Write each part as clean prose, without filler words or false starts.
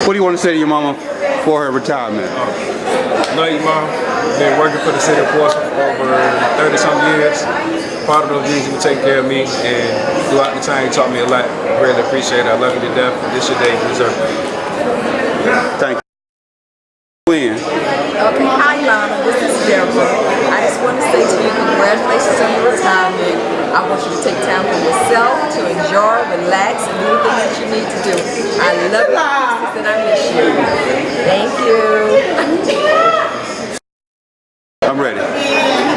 What do you want to say to your mama for her retirement? Love you, Mom. Been working for the city of Portsmouth for over 30-some years. Part of those years you take care of me, and throughout the time you taught me a lot. Really appreciate it. I love you to death. This your day. You deserve it. Thank you. When? Okay, hi Lana, this is Deborah. I just want to say to you, congratulations on your retirement. I want you to take time for yourself to enjoy, relax, and do the things that you need to do. I love you, princess, and I miss you. Thank you. I'm ready.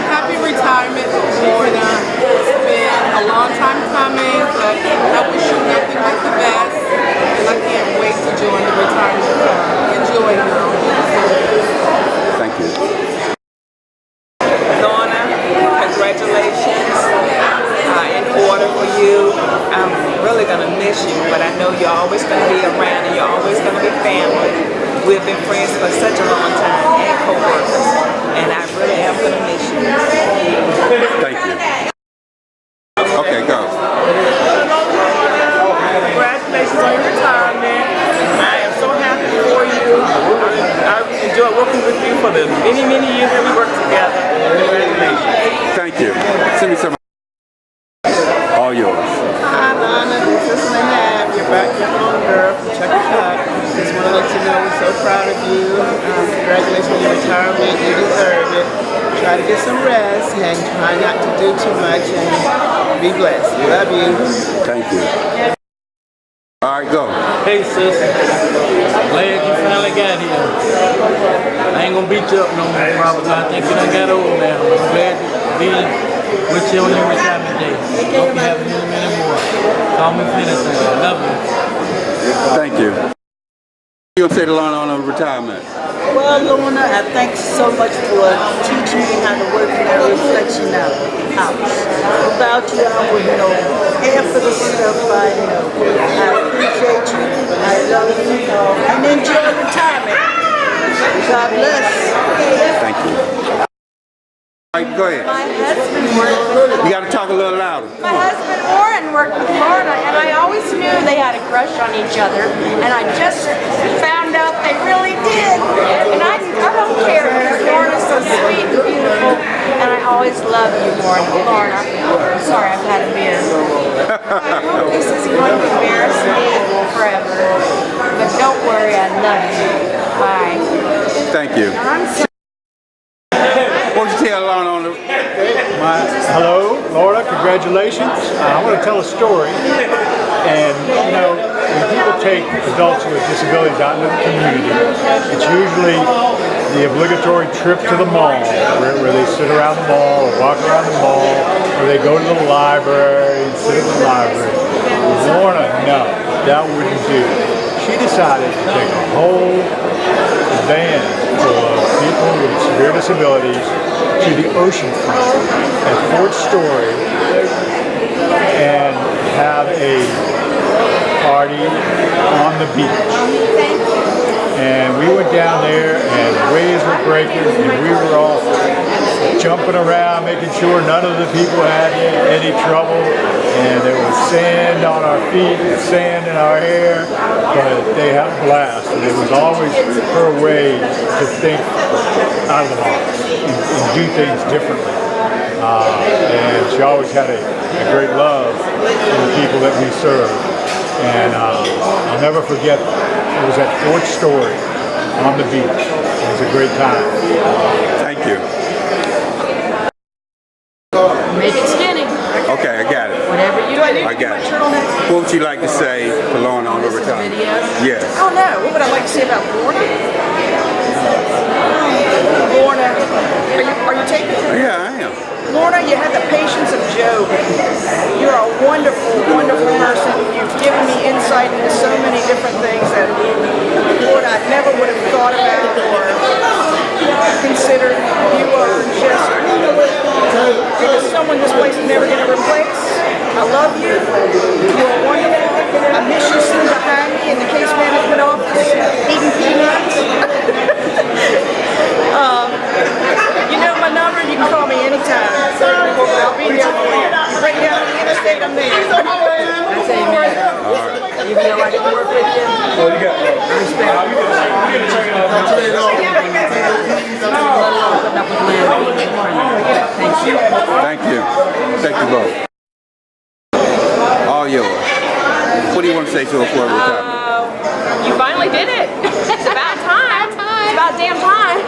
Happy retirement, Florida. It's been a long time coming, but I wish you nothing but the best. And I can't wait to join the retirement club. Enjoy now. Thank you. Lorna, congratulations. In order for you, I'm really going to miss you, but I know you're always going to be around and you're always going to be family. We've been friends for such a long time and co-workers, and I really am going to miss you. Thank you. Okay, go. Congratulations on your retirement. I am so happy for you. I enjoyed working with you for the many, many years that we worked together. Congratulations. Thank you. Send me some. All yours. Hi, Lana. This is Lynette. You're back your home girl from Chuckachuck. Just want to let you know we're so proud of you. Congratulations on your retirement. You deserve it. Try to get some rest and try not to do too much and be blessed. Love you. Thank you. All right, go. Hey sis, glad you finally got here. I ain't gonna beat you up no more, Robert. I think you done got old now. I'm glad to be with you on your retirement day. Hope you have many, many more. Call me for anything. I love you. Thank you. What you gonna say to Lorna on her retirement? Well, Lorna, I thank you so much for teaching me how to work in that reflection house. Without you, I wouldn't know half of the stuff I know. I appreciate you. I love you. And enjoy retirement. God bless. Thank you. All right, go ahead. My husband worked You got to talk a little louder. My husband Warren worked with Lorna, and I always knew they had a crush on each other, and I just found out they really did. And I don't care because Lorna's so sweet and beautiful, and I always love you, Lorna. I'm sorry I've had a beer. I hope this isn't going to embarrass me forever, but don't worry, I love you. Bye. Thank you. I'm so What would you tell Lorna on the... Hello, Laura, congratulations. I want to tell a story. And, you know, when people take adults with disabilities out into the community, it's usually the obligatory trip to the mall, where they sit around the mall or walk around the mall, or they go to the library and sit in the library. Lorna, no, that wouldn't do. She decided to take a whole van full of people with severe disabilities to the ocean front at Fort Story and have a party on the beach. And we went down there and the waves were breaking and we were all jumping around, making sure none of the people had any trouble. And there was sand on our feet and sand in our hair, but they had a blast. And it was always her way to think out of the box and do things differently. And she always had a great love for the people that we serve. And I'll never forget, it was at Fort Story on the beach. It was a great time. Thank you. make it skinny. Okay, I got it. Whatever you do. I got it. What would you like to say to Lorna on her retirement? Yes. Oh no, what would I like to say about Lorna? Lorna, are you taking it? Yeah, I am. Lorna, you had the patience of Job. You're a wonderful, wonderful person. You've given me insight into so many different things that, Lord, I never would have thought about or considered. You are just someone this place is never going to replace. I love you. You are wonderful. I miss you sitting behind me in the case management office eating peanuts. You know my number, you can call me anytime. I'll be there for you. You break down on the interstate, I'm there. I say, man, you feel like I work with you? Oh, you got Thank you. Thank you. Thank you both. All yours. What do you want to say to her before retirement? You finally did it. It's about time. It's about damn time.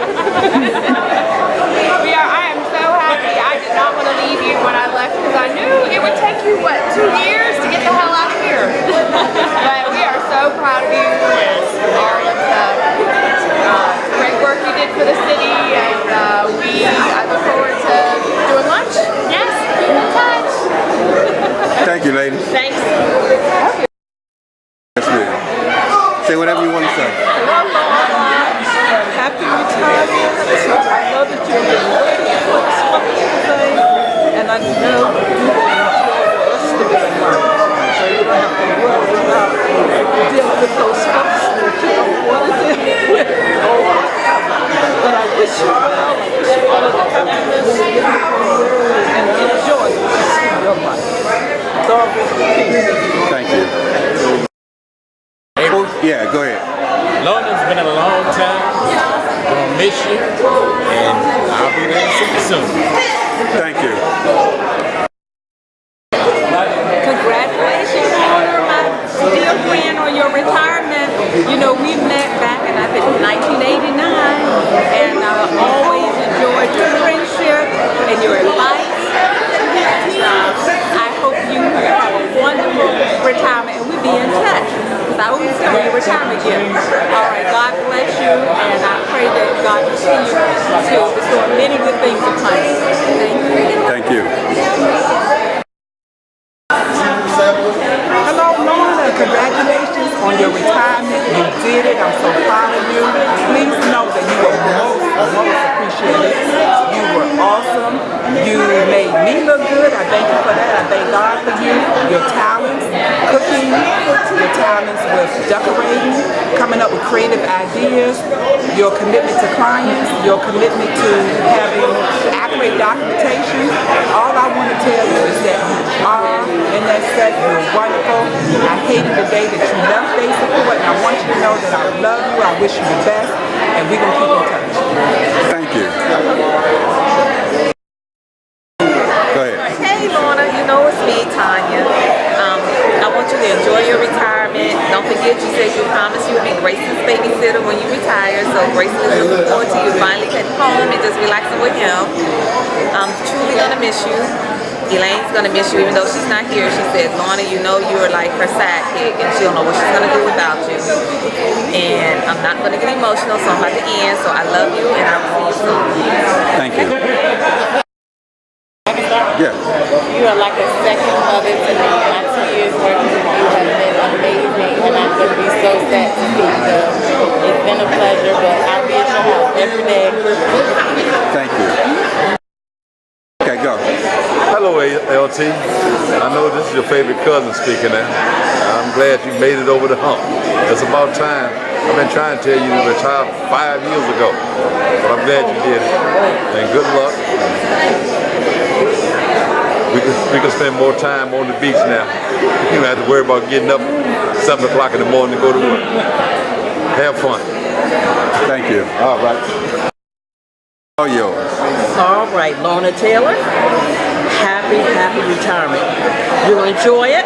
I am so happy. I did not want to leave you when I left because I knew it would take you, what, 2 years to get the hell out of here. But we are so proud of you and all of the great work you did for the city. And I look forward to doing lunch. Yes, keep in touch. Thank you, ladies. Thanks. Yes, ma'am. Say whatever you want to say. Happy retirement. I love that you're looking for this wonderful thing, and I know you will enjoy the rest of your life. So you don't have to worry about dealing with those folks that you don't want to deal with. But I wish you well. I wish you all of the happiness and enjoy the rest of your life. It's all good. Thank you. Oh, yeah, go ahead. London's been a long time. Gonna miss you, and I'll be there to see you soon. Thank you. Congratulations, Lorna, my dear friend, on your retirement. You know, we met back in, I think, 1989, and I always enjoyed your friendship and your advice. And I hope you have a wonderful retirement, and we'll be in touch. Because I always tell you retirement gift. All right, God bless you, and I pray that God continue to bestow many good things upon you. Thank you. Thank you. Hello, Lorna. Congratulations on your retirement. You did it. I'm so proud of you. Please know that you were most appreciated. You were awesome. You made me look good. I thank you for that. I thank God for you. Your talents, cooking, your talents with decorating, coming up with creative ideas, your commitment to clients, your commitment to having accurate documentation. All I want to tell you is that you are in that set. You're wonderful. I hated the day that you left Day Support, and I want you to know that I love you. I wish you the best, and we're going to keep in touch. Thank you. Go ahead. Hey Lorna, you know it's me, Tanya. I want you to enjoy your retirement. Don't forget you said you promised you would be Grayson's babysitter when you retire. So Grayson is looking forward to you finally getting home and just relaxing with him. I'm truly gonna miss you. Elaine's gonna miss you even though she's not here. She said, Lorna, you know you're like her sidekick and she don't know what she's gonna do without you. And I'm not gonna get emotional, so I'm about to end. So I love you and I will see you soon. Thank you. Yeah. You are like a second mother to me. My 2 years working with you have been amazing, and I'm going to be so sad to see you go. It's been a pleasure, but I'll be at your house every day. Thank you. Okay, go. Hello, LT. I know this is your favorite cousin speaking now. I'm glad you made it over the hump. It's about time. I've been trying to tell you to retire 5 years ago, but I'm glad you did it. And good luck. We can spend more time on the beach now. You don't have to worry about getting up 7 o'clock in the morning to go to work. Have fun. Thank you. All right. All yours. All right, Lorna Taylor, happy retirement. You'll enjoy it,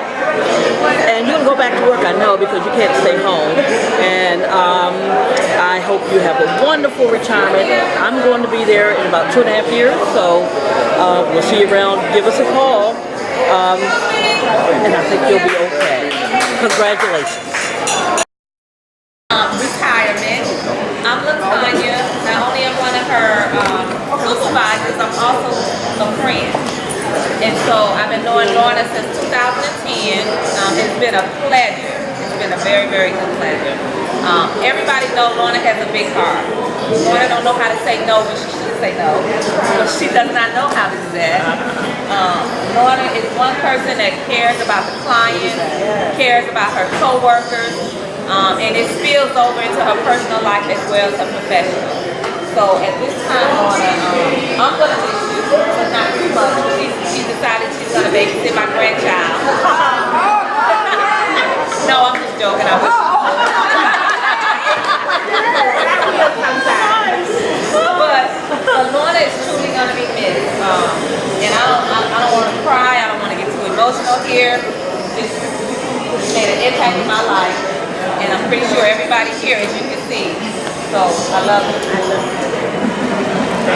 and you'll go back to work, I know, because you can't stay home. And I hope you have a wonderful retirement. I'm going to be there in about 2.5 years, so we'll see you around. Give us a call, and I think you'll be okay. Congratulations. Retirement. I'm LaTanya. Not only am one of her supervisors, I'm also a friend. And so I've been knowing Lorna since 2010. It's been a pleasure. It's been a very, very good pleasure. Everybody knows Lorna has a big heart. Lorna don't know how to say no when she should say no. But she does not know how to do that. Lorna is one person that cares about the client, cares about her co-workers, and it spills over into her personal life as well as her professional. So at this time, Lorna, I'm going to miss you, but not too much. She decided she's going to babysit my grandchild. No, I'm just joking. I wish sometimes. But Lorna is truly pretty sure everybody here, as you can see. So I love it.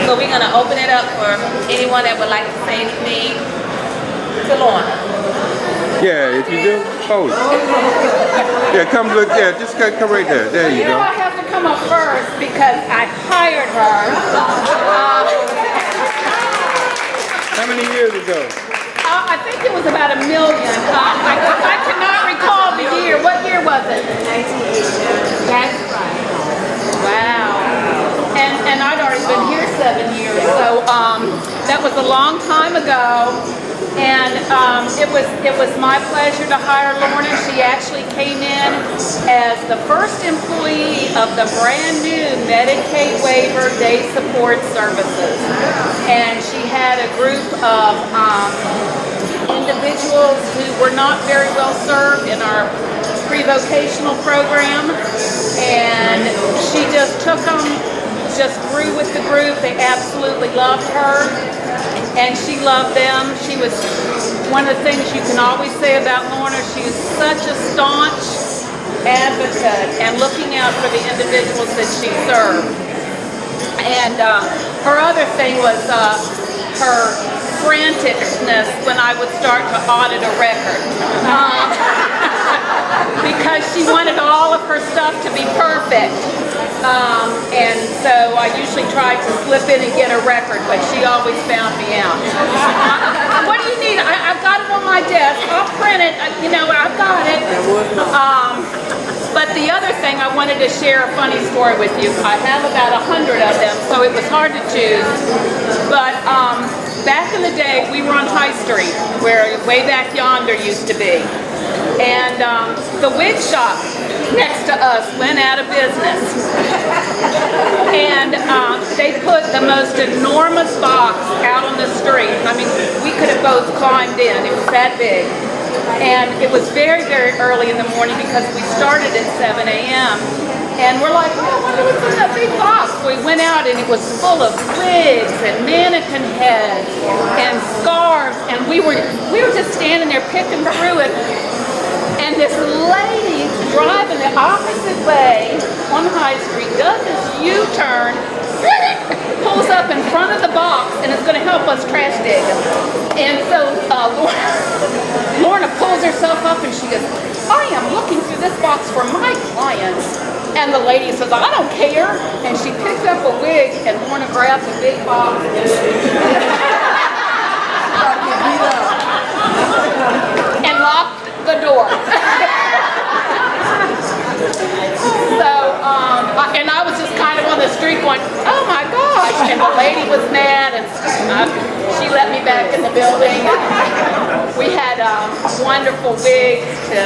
So we're gonna open it up for anyone that would like to say anything to Lorna. Yeah, if you do, hold it. Yeah, come look there. Just come right there. There you You know go. I have to come up first because I hired her. How many years ago? I think it was about $1 million. I cannot recall the year. What year was it? 1989. That's right. Wow. And I'd already been here 7 years, so that was a long time ago. And it was my pleasure to hire Lorna. She actually came in as the first employee of the brand new Medicaid Waiver Day Support Services. And she had a group of individuals who were not very well served in our pre-vocational program. And she just took them, just grew with the group. They absolutely loved her. And she loved them. She was one of the things you can always say about Lorna. She is such a staunch advocate and looking out for the individuals that she served. And her other thing was her franticness when I would start to audit a record. Because she wanted all of her stuff to be perfect. And so I usually tried to slip in and get a record, but she always found me out. What do you need? I've got it on my desk. I'll print it. You know, I've got it. But the other thing, I wanted to share a funny story with you. I have about 100 of them, so it was hard to choose. But back in the day, we were on High Street, where way back yonder used to be. And the wig shop next to us went out of business. And they put the most enormous box out on the street. I mean, we could have both climbed in. It was that big. And it was very, very early in the morning because we started at 7 a.m. And we're like, oh, what do we put in that big box? We went out and it was full of wigs and mannequin heads and scarves. And we were just standing there picking through it. And this lady driving the opposite way on High Street does this U-turn, pulls up in front of the box, and it's going to help us trash dig. And so Lorna pulls herself up and she goes, I am looking through this box for my clients. And the lady says, I don't care. And she picks up a wig and Lorna grabs a big box. And locked the door. So, and I was just kind of on the street going, oh my gosh. And the lady was mad and she let me back in the building. We had wonderful wigs to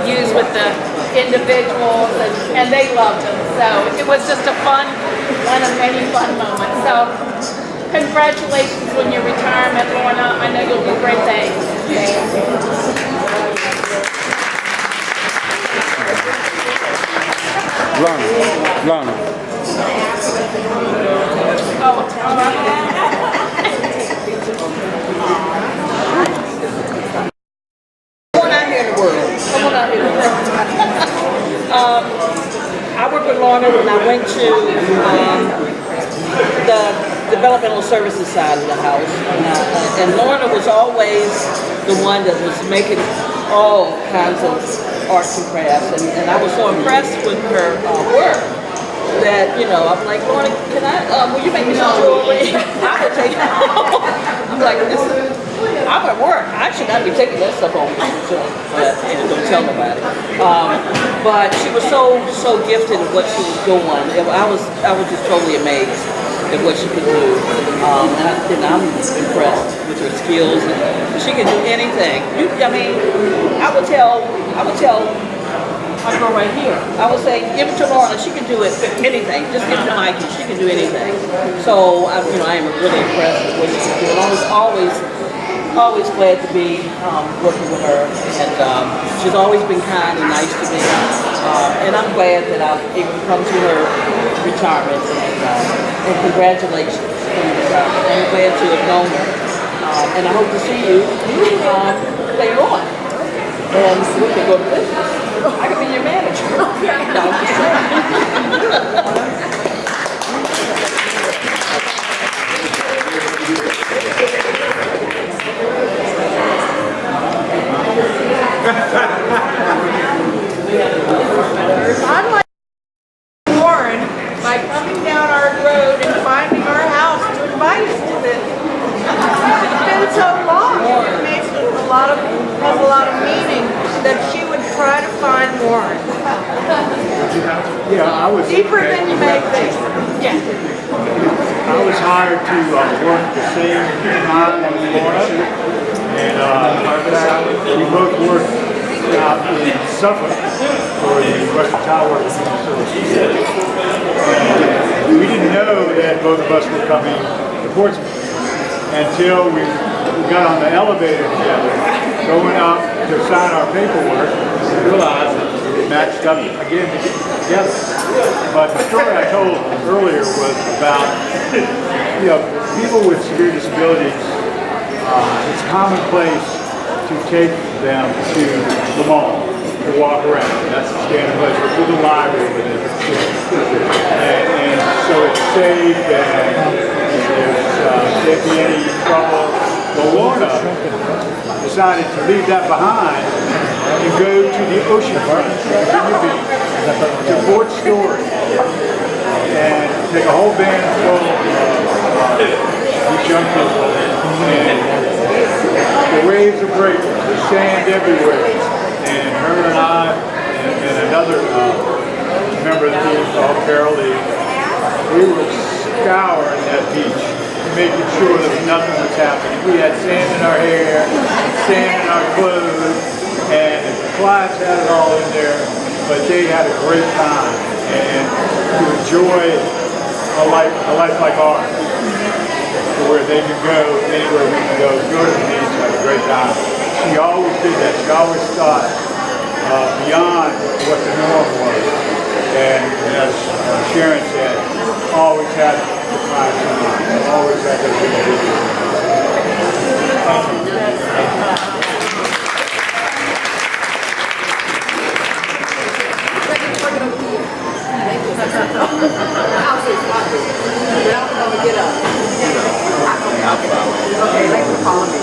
use with the individuals and they loved them. So it was just a fun, one of many fun moments. So congratulations on your retirement, Lorna. I know you'll do great things. Lorna. I worked with Lorna when I went to the developmental services side of the house. And Lorna was always the one that was making all kinds of arts and crafts. And I was so impressed with her work that, you know, I'm like, Lorna, can will you make me some jewelry? I would take it home. I'm like, I'm at work. I should not be taking that stuff home. But don't tell nobody. But she was so gifted at what she was doing. I was just totally amazed at what she could do. And I'm impressed with her skills. And she can do anything. I would tell my girl right here. I would say, give it to Lorna. She can do anything. Just give it to Mikey. She can do anything. So, I am really impressed with what she can do. And I was always glad to be working with her. And she's always been kind and nice to me. And I'm glad that I've able to come to her retirement. And congratulations on your retirement. I'm glad to have known her. And I hope to see you later on. And we can go to business. I could be your manager. No, I'd like Warren by coming down our road and finding our house to invite us to this. It's been so long. It makes has a lot of meaning that she would try to find Warren. Yeah, I was Deeper than you may think. Yeah. I was hired to work the same time in Florida, and we both worked out in Suffolk for the Western Tile Workers Service. And we didn't know that both of us were coming to Portsmouth until we got on the elevator together, going up to sign our paperwork, and realized it matched up again to get together. But the story I told earlier was about, people with severe disabilities. It's commonplace to take them to the mall to walk around. That's the standard place. Or to the library with it. And so it's safe and if there'd be any trouble. Well, Lorna decided to leave that behind and go to the ocean front, Virginia Beach, to Fort Story, and take a whole band full of these young people. And the waves are breaking, there's sand everywhere, and her and I and another member of the team called Carol Lee, we were scouring that beach, making sure that nothing was happening. We had sand in our hair, sand in our clothes, and the clients had it all in there, but they had a great time. And to enjoy a life like ours, where they can go anywhere we can go to the beach, have a great time. She always did that. She always thought beyond what the norm was. And as Sharon said, always had the clients in mind. Always had those individuals. Okay, thanks for calling me.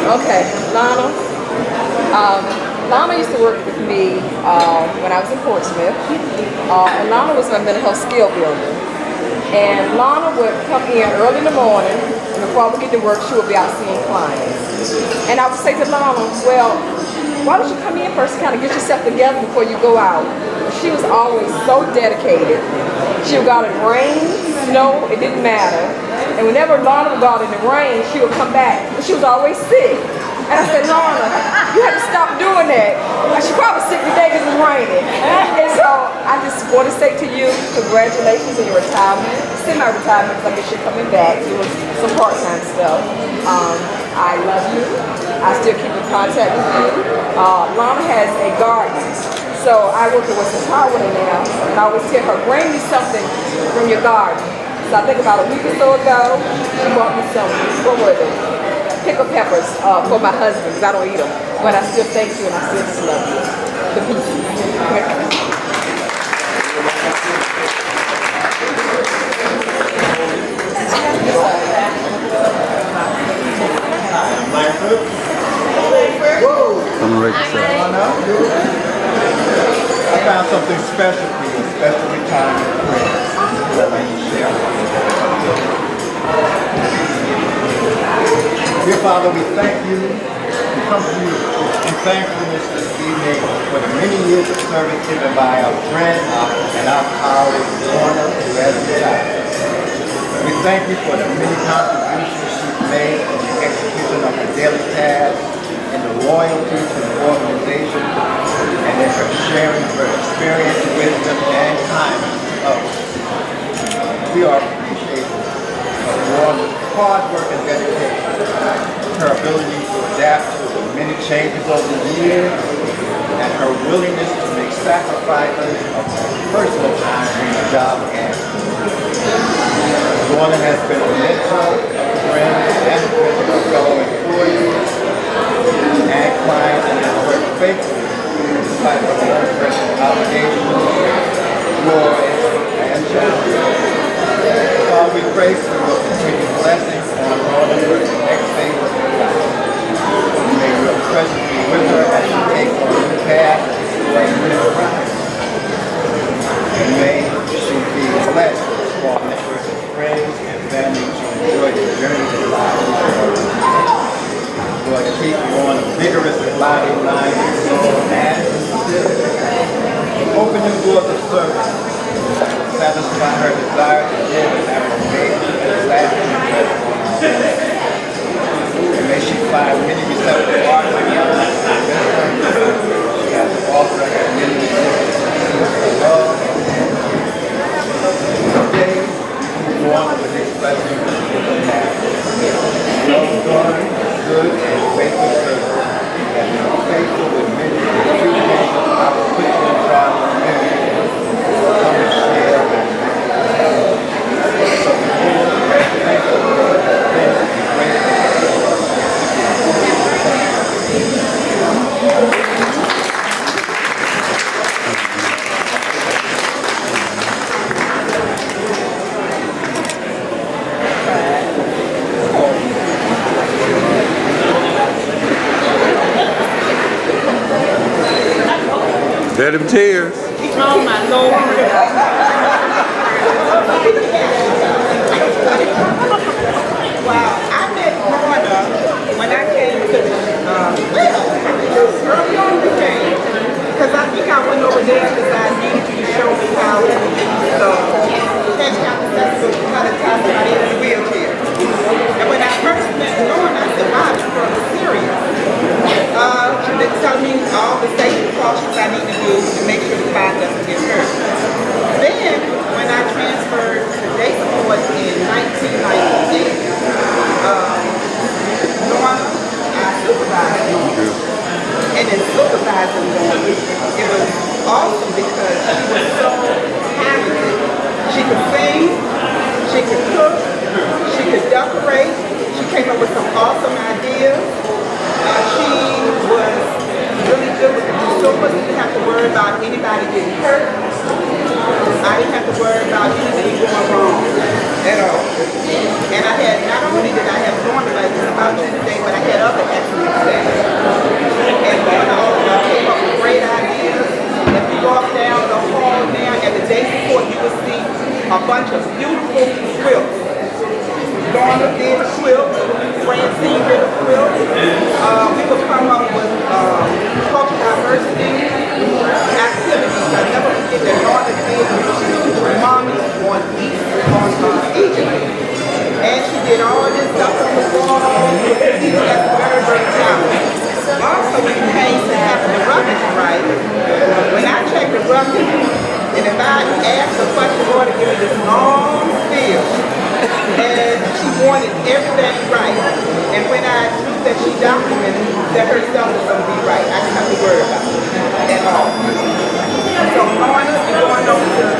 Okay, Lana. Lana used to work with me when I was in Portsmouth. And Lana was my mental health skill builder. And Lana would come in early in the morning, and before I would get to work, she would be out seeing clients. And I would say to Lana, well, why don't you come in first and kind of get yourself together before you go out? She was always so dedicated. She would go out in rain, snow, it didn't matter. And whenever Lana would go out in the rain, she would come back, but she was always sick. And I said, Lana, you have to stop doing that. She probably sick today because it's raining. And so I just want to say to you, congratulations on your retirement, semi-retirement, because I guess you're coming back, doing some part-time stuff. I love you. I still keep in contact with you. Lana has a garden. So I work with Western Tile Workers now, and I always tell her, bring me something from your garden. So I think about a week or so ago, she brought me some, what was it? Pickled peppers for my husband, because I don't eat them. But I still thank you, and I still just love you. The pieces. I'm ready to say. I found something special for you, especially time in prayer. Let me share. Dear Father, we thank you. We come to you in thankfulness this evening for the many years of service given by our friend and our colleague, Lorna, who has retired. We thank you for the many contributions she's made in the execution of her daily tasks, and the loyalty to the organization, and in her sharing her experience, wisdom, and kindness to others. We are appreciative of Lorna's hard work and dedication, her ability to adapt to the many changes over the years, and her willingness to make sacrifices of her personal time when the job ends. Lorna has been a mentor, a friend, and a fellow employee employees and clients, and I work faithfully despite my own personal obligations, joys, and challenges. Father, we pray for your continued blessings on Lorna for the next phase of her life. May your presence be with her as she takes on a new path towards new horizons. And may she be blessed with a small network of friends and family to enjoy the journey of life. Lord, keep you on a vigorous and lively line of soul and spirit. Open new doors of service. Satisfy her desire to live and have a faithful and lasting presence on our lives. And may she find many receptive hearts in your life. She has to offer us many receptive love. Today, we move on with this blessing with the past. Well done, good and faithful servant. And be faithful with many few things. I will put you in charge of many. Come and share with me. So we will thank you for the things that you bring. Let him tears. Oh my Lord. Wow, I met Lorna when I came to the early on the game, because I think I went over there because I needed you to show me how to catch out the festival, how to tie somebody in a wheelchair. And when I first met Lorna, I said, wow, you're from Syria. They tell me all the safety precautions I need to do to make sure the child doesn't get hurt. Then, when I transferred to day support in 1998, Lorna, I supervised Lorna. And in supervising Lorna, it was awesome because she was so talented. She could sing, she could cook, she could decorate, she came up with some awesome ideas. She was really good with the consumers. We didn't have to worry about anybody getting hurt. I didn't have to worry about anything going wrong at all. And I had, not only did I have Lorna like this about you today, but I had other excellent staff. And Lorna came up with great ideas. If you walk down the hall now at the day support, you will see a bunch of beautiful quilts. Lorna did a quilt, Francine did a quilt. We would come up with cultural diversity activities. I never forget that Lorna did Mommy on Egypt. And she did all this stuff on the wall. That's very, very talented. Also, when it came to having the rubbage right, when I checked the rubbage, and if I asked a question, Lorna give me this long spiel. And she wanted everything right. And when I knew that she documented that her stuff was going to be right, I didn't have to worry about it at all. So Lorna is going on to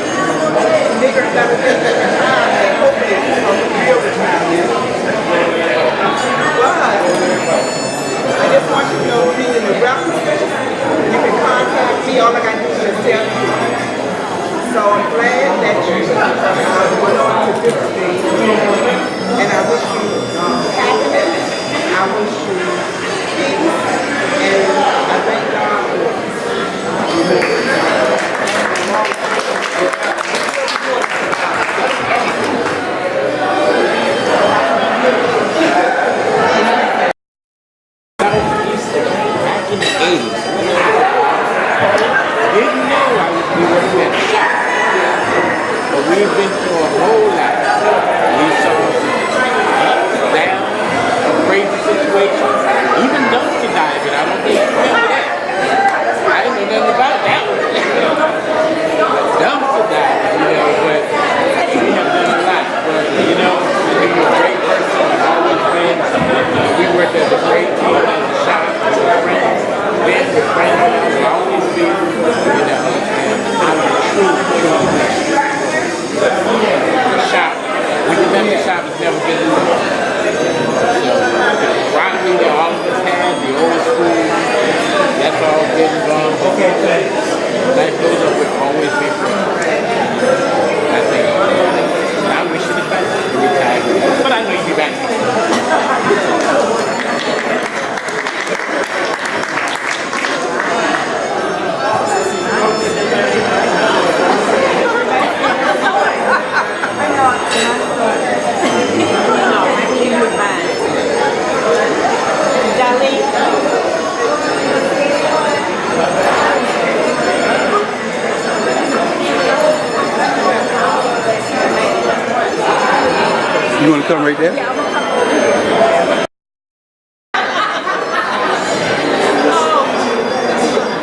bigger and better things at the time, and hopefully it's going to be real retirement. But I just want you to know, being the reference, you can contact me. All I got to do is just tell you. So I'm glad that you went on to this thing, and I wish you happiness, I wish you peace, and I thank God for back in the 80s, didn't know I would be working at the shop. But we've been through a whole lot. We saw ups, downs, crazy situations, even dumpster diving. I don't think you remember that. I didn't know nothing about that one. Dumpster diving, but we have done a lot. But, you're a great person. You've always been. We worked as a great team at the shop, as friends. Then we're friends, we'll always be, and I'm a true shop. We can never come right there?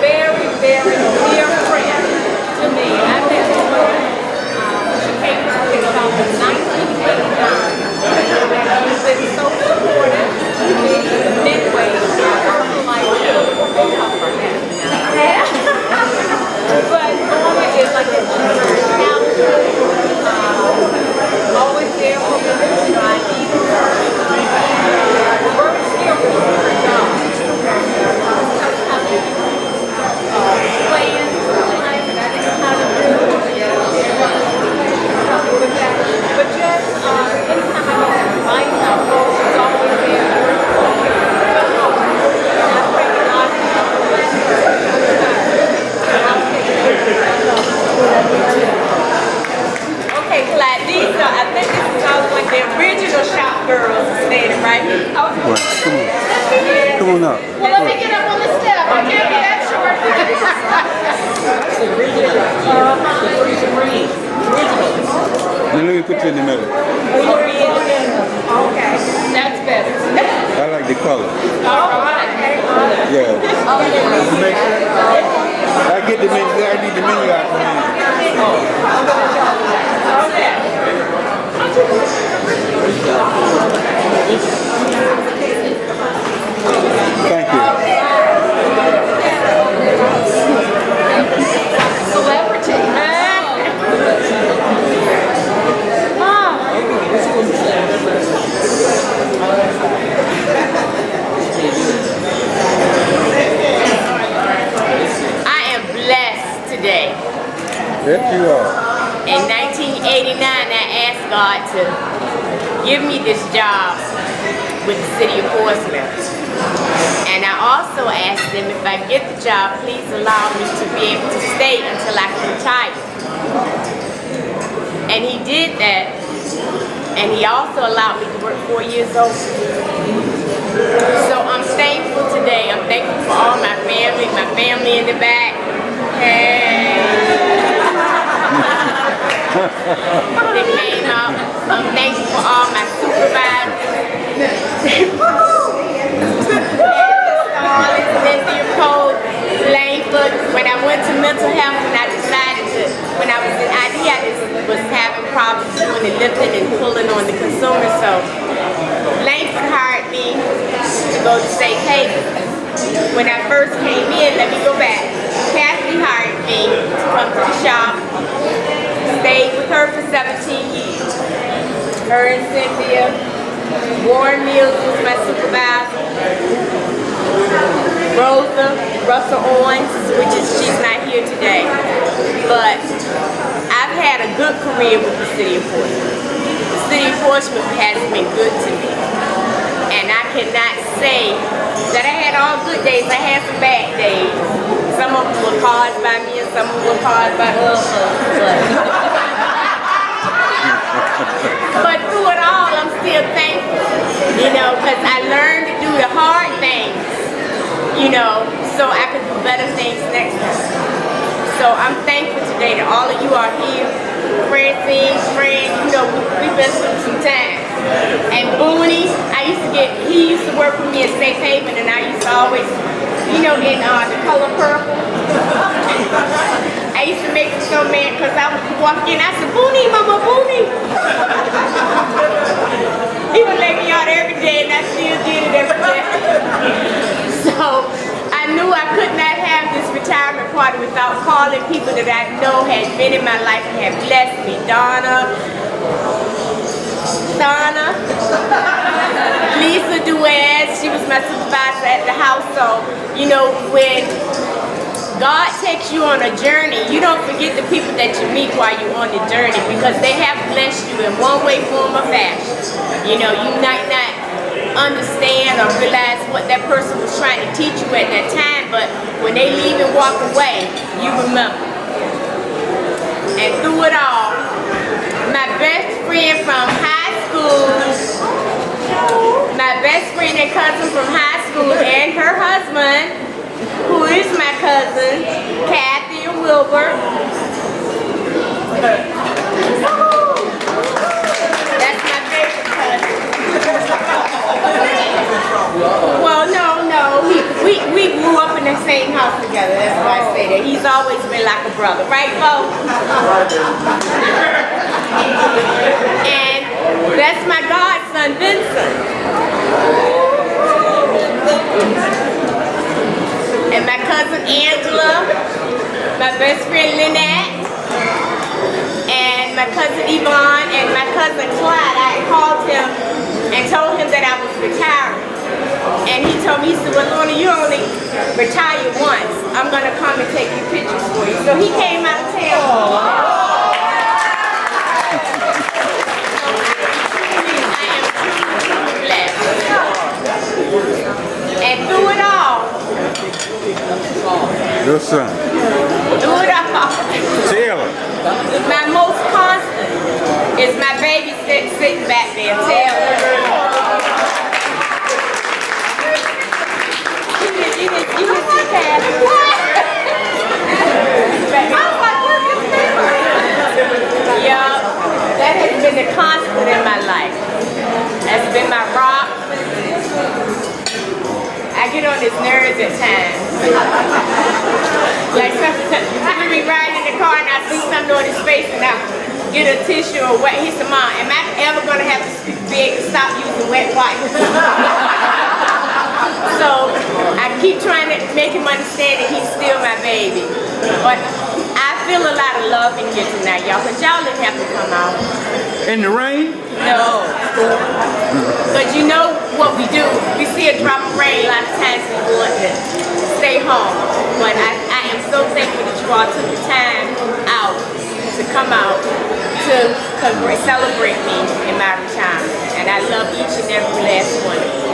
Very, very dear friend to me. I've met her. She came from Chicago in 1989. She's been so supportive to me in many ways. Her life but Norma is like a talented, always there for me when I need her. Very skillful in her job. Playing really nice, and I think how to do with that. But just anytime I get some advice, she's always there. And I pray to God to bless her. Okay, Clyde, these are, I think this is how when the original shop girls are standing right here. Right, come on up. Well, let me get up on the step. I can't be that short. Now let me put you in the middle. Okay, that's better. I like the color. All right. Yeah. I get the menu. I need the menu out for Thank you. Celebrity. I am blessed today. Yes, you are. In 1989, I asked God to give me this job with the city of Portsmouth. And I also asked him if I get the job, please allow me to be able to stay until I can retire. And he did that. And he also allowed me to work 4 years over. So I'm thankful today. I'm thankful for all my family in the back. Hey. They came out. I'm thankful for all my supervisors. Cynthia Poe, Langford. When I went to mental health and I decided to, when I was in ID, I just was having problems doing the lifting and pulling on the consumer. So Langford hired me to go to Safe Haven. When I first came in, let me go back. Kathy hired me to come to the shop. Stayed with her for 17 years. Her and Cynthia. Warren Mills was my supervisor. Rosa, Russell Owens, which is, she's not here today. But I've had a good career with the city of Portsmouth. The city of Portsmouth has been good to me. And I cannot say that I had all good days. I had some bad days. Some of them were caused by me and some of them were caused by others. But through it all, I'm still thankful, you know, because I learned to do the hard things, you know, so I could do better things next time. So I'm thankful today that all of you are here. Francine, friend, you know, we've been through some time. And Booney, he used to work with me at Safe Haven, and I used to always, you know, in the color purple. I used to make him so mad because I would walk in, I said, Booney, Mama Booney. He would let me out every day, and I still did it every day. So I knew I could not have this retirement party without calling people that I know had been in my life and had blessed me. Donna, Lisa Duaz, she was my supervisor at the house. So, you know, when God takes you on a journey, you don't forget the people that you meet while you're on the journey, because they have blessed you in one way, form, or fashion. You know, you might not understand or realize what that person was trying to teach you at that time, but when they leave and walk away, you remember. And through it all, my best friend from high school, my best friend and cousin from high school, and her husband, who is my cousin, Kathy and Wilbur. That's my favorite cousin. same house together. That's why I say that. He's always been like a brother, right, Bo? And that's my godson, Vincent. And my cousin Angela, my best friend Lynette, and my cousin Yvonne, and my cousin Clyde. I called him and told him that I was retiring. And he told me, he said, well, Lorna, you only retire once. I'm going to come and take your pictures for you. So he came out of town. And through it all, Your son. through it all, Taylor. my most constant is my baby sitting back there, Taylor. You can see Cat. Yeah, that has been a constant in my life. That's been my rock. I get on his nerves at times. Like sometimes I be riding in the car and I see something on his face and I get a tissue or wet. He said, Mom, am I ever gonna have to be able to stop using wet wipes? So I keep trying to make him understand that he's still my baby. But I feel a lot of love in here tonight, y'all, because y'all didn't have to come out. In the rain? No. But you know what we do? We see a drop of rain, a lot of times we want to stay home. But I am so thankful that you all took the time out to come out to celebrate me in my retirement. And I love each and every last one of you.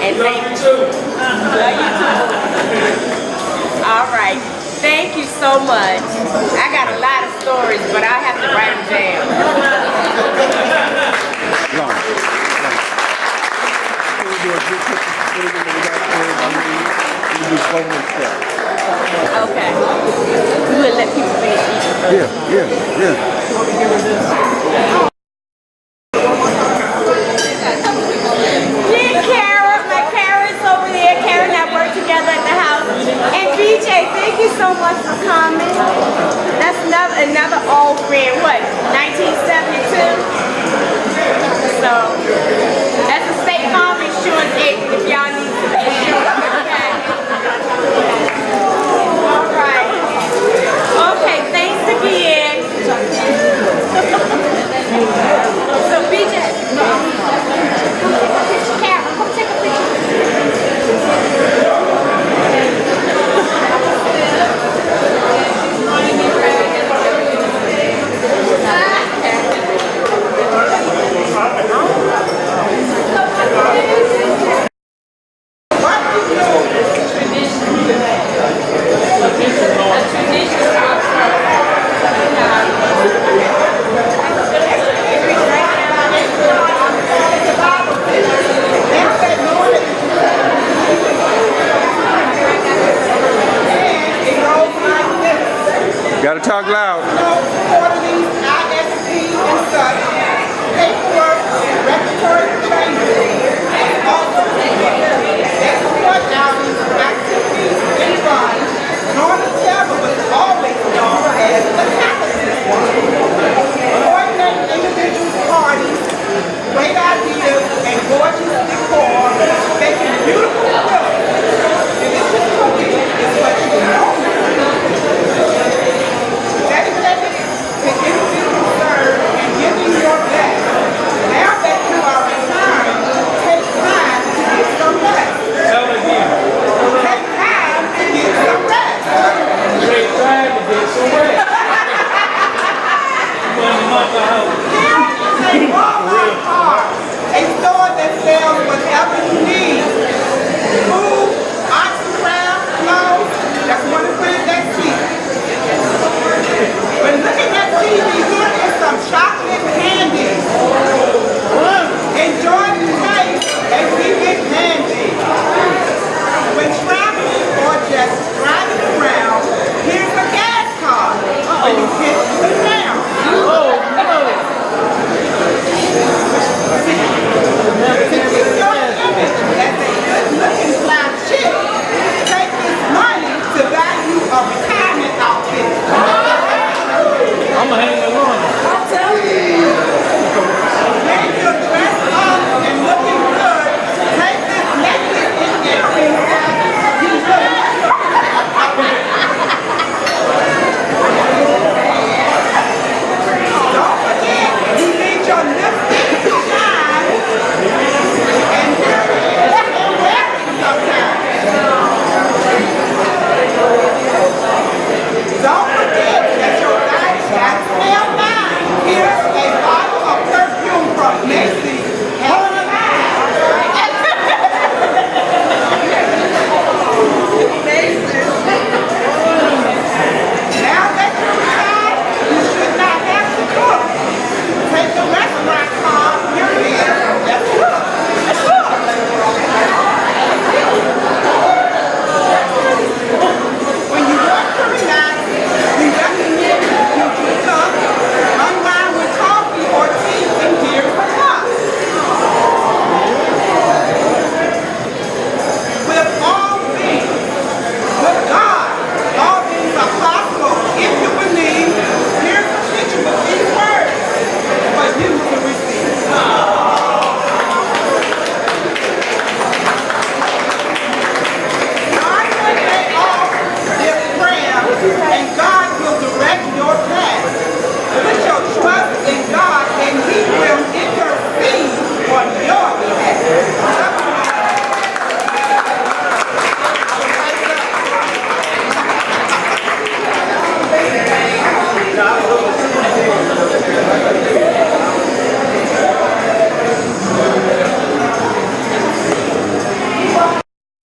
And thank you. Love you too. All right. Thank you so much. I got a lot of stories, but I have to write them down. Long. Okay. We will let people finish eating. Yeah. Thank you so much for coming. That's another old friend. What? 1972. So that's a State Farm insurance agent if y'all need some insurance. Okay. All right. Okay. Thanks again. So BJ, come take a picture. Gotta talk loud.